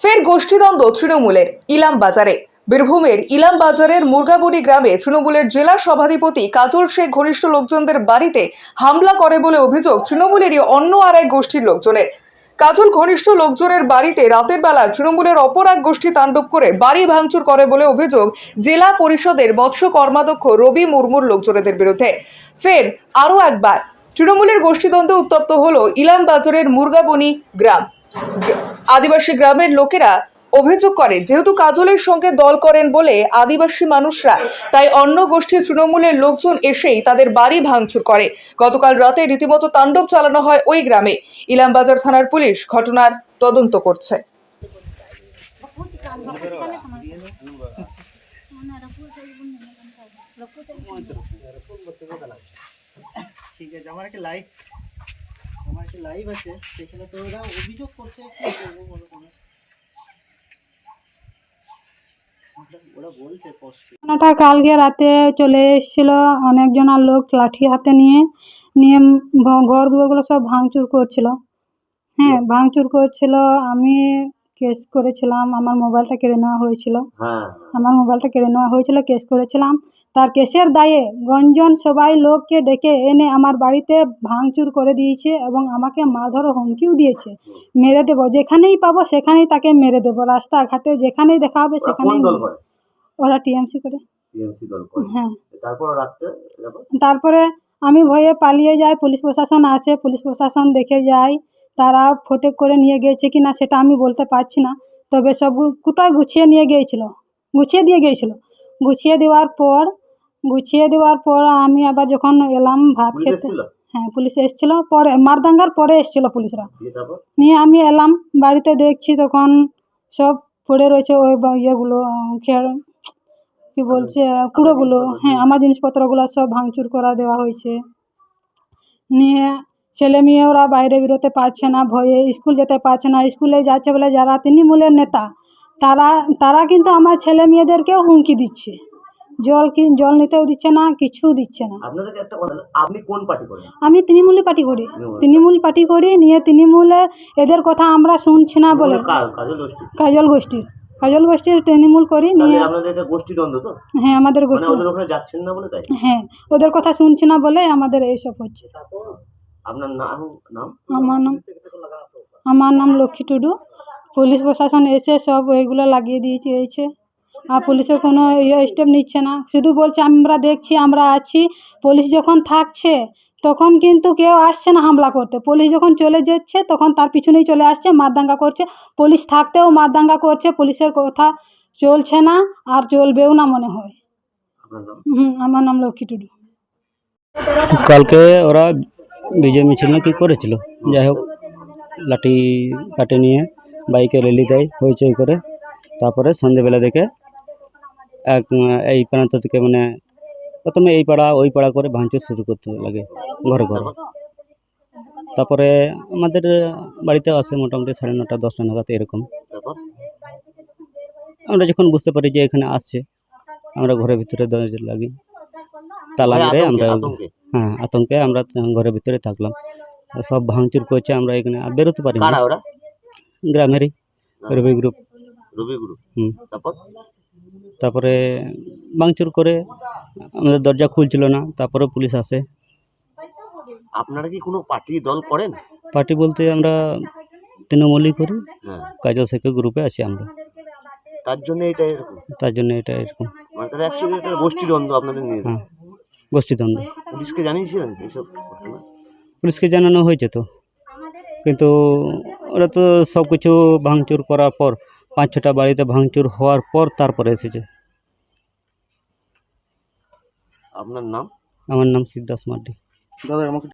ফের গোষ্ঠীদ্বন্দ্ব তৃণমূলের ইলাম বাজারে। বীরভূমের ইলাম বাজারের মুরগাবুড়ি গ্রামে তৃণমূলের জেলা সভাধিপতি কাজল শেখ ঘনিষ্ঠ লোকজনদের বাড়িতে হামলা করে বলে অভিযোগ তৃণমূলেরই অন্য আর এক গোষ্ঠীর লোকজনের। কাজল ঘনিষ্ঠ লোকজনের বাড়িতে রাতের বেলা তৃণমূলের অপর এক গোষ্ঠী তাণ্ডব করে বাড়ি ভাঙচুর করে বলে অভিযোগ জেলা পরিষদের মৎস্য কর্মাধ্যক্ষ রবি মুর্মুর লোকজনেদের বিরুদ্ধে। ফের আরও একবার তৃণমূলের গোষ্ঠীদ্বন্দ্বে উত্তপ্ত হলো ইলাম বাজারের মুরগাবনি গ্রাম। আদিবাসী গ্রামের লোকেরা অভিযোগ করে, যেহেতু কাজলের সঙ্গে দল করেন বলে আদিবাসী মানুষরা, তাই অন্য গোষ্ঠীর তৃণমূলের লোকজন এসেই তাদের বাড়ি ভাঙচুর করে। গতকাল রাতে রীতিমতো তাণ্ডব চালানো হয় ওই গ্রামে। ইলামবাজার থানার পুলিশ ঘটনার তদন্ত করছে। ঠিক আছে, আমার একটা লাইভ আছে, সেখানে তো ওরা অভিযোগ করছে। কি করবো বলো তোমরা? ওরা বলছে ঘটনাটা কালকে রাতে চলে এসেছিল অনেকজনের লোক লাঠি হাতে নিয়ে নিয়ে ঘর দুয়ারগুলো সব ভাঙচুর করছিল। হ্যাঁ, ভাঙচুর করছিল। আমি কেস করেছিলাম, আমার মোবাইলটা কেড়ে নেওয়া হয়েছিল। কেস করেছিলাম। তার কেসের দায়ে গঞ্জন সবাই লোককে ডেকে এনে আমার বাড়িতে ভাঙচুর করে দিয়েছে এবং আমাকে মারধর হুমকিও দিয়েছে, মেরে দেবো, যেখানেই পাবো সেখানেই তাকে মেরে দেবো, রাস্তাঘাটে যেখানেই দেখা হবে সেখানেই। ওরা টিএমসি করে। হ্যাঁ, তারপরে আমি ভয়ে পালিয়ে যাই। পুলিশ প্রশাসন আসে, পুলিশ প্রশাসন দেখে যায়। তারা ফটো করে নিয়ে গিয়েছে কি না সেটা আমি বলতে পারছি না, তবে সব কোটায় গুছিয়ে দিয়ে গিয়েছিল। গুছিয়ে দেওয়ার পর আমি আবার যখন এলাম ভাত খেতে, হ্যাঁ পুলিশ এসেছিল, পরে মারদাঙ্গার পরে এসেছিল পুলিশরা নিয়ে। আমি এলাম বাড়িতে, দেখছি তখন সব পড়ে রয়েছে ওই ইয়েগুলো, কি বলছে, কুড়োগুলো। হ্যাঁ, আমার জিনিসপত্রগুলো সব ভাঙচুর করা দেওয়া হয়েছে। নিয়ে ছেলে মেয়েরা বাইরে বেরোতে পারছে না, ভয়ে স্কুল যেতে পারছে না। স্কুলে যাচ্ছে বলে যারা তৃণমূলের নেতা, তারা কিন্তু আমার ছেলে মেয়েদেরকেও হুমকি দিচ্ছে। জল নিতেও দিচ্ছে না, কিছু দিচ্ছে না। আপনি কোন পার্টি করেন? আমি তৃণমূল পার্টি করি। নিয়ে তৃণমূলের এদের কথা আমরা শুনছি না বলে কাজল গোষ্ঠীর তৃণমূল করি। নিয়ে হ্যাঁ, আমাদের গোষ্ঠী যাচ্ছেন না বলে তাই। হ্যাঁ, ওদের কথা শুনছি না বলে আমাদের এইসব হচ্ছে। আপনার নাম? আমার নাম লক্ষ্মী টুডু। পুলিশ প্রশাসন এসে সব ওইগুলো লাগিয়ে দিয়েছে। আর পুলিশের কোনো স্টেপ নিচ্ছে না, শুধু বলছে আমরা দেখছি, আমরা আছি। পুলিশ যখন থাকছে তখন কিন্তু কেউ আসছে না হামলা করতে। পুলিশ যখন চলে যাচ্ছে তখন তার পিছনেই চলে আসছে, মারদাঙ্গা করছে। পুলিশ থাকতেও মারদাঙ্গা করছে। পুলিশের কথা চলছে না, আর চলবেও না মনে হয়। আমার নাম লক্ষ্মী টুডু। কালকে ওরা বিজয় মিছিল না কি করেছিল, যাই হোক লাঠি কাটে নিয়ে বাইকে র্যালি দেয় হইচই করে। তারপরে সন্ধ্যেবেলা দেখে এই প্রান্ত থেকে মানে প্রথমে এই পাড়া ওই পাড়া করে ভাঙচুর শুরু করতে লাগে ঘরে। তারপরে আমাদের বাড়িতে আসে মোটামুটি 9:30 10টা নাগাদ এরকম। আমরা যখন বুঝতে পারি যে এখানে আসছে, আমরা ঘরের ভিতরে দরজা লাগি, তালা মেরে আমরা আতঙ্কে আমরা ঘরের ভিতরে থাকলাম। সব ভাঙচুর করছে, আমরা এখানে বেরোতে পারি না। গ্রামেরই রবি গ্রুপ। তারপরে ভাঙচুর করে আমাদের দরজা খুলছিল না। তারপরে পুলিশ আসে। আপনারা কি কোনো পার্টি দল করেন? পার্টি বলতে আমরা তৃণমূলই করি। কাজল শেখের গ্রুপে আছি আমরা। তার জন্য এটা এরকম। গোষ্ঠীদ্বন্দ্ব আপনাদের নিয়ে? হ্যাঁ, গোষ্ঠীদ্বন্দ্ব। পুলিশকে জানিয়েছিলেন এইসব ঘটনা? পুলিশকে জানানো হয়েছে তো, কিন্তু ওরা তো সব কিছু ভাঙচুর করার পর 5-6টা বাড়িতে ভাঙচুর হওয়ার পর তারপরে এসেছে। আপনার নাম? আমার নাম সিদ্ধাস মার্ডি। দাদা আমাকে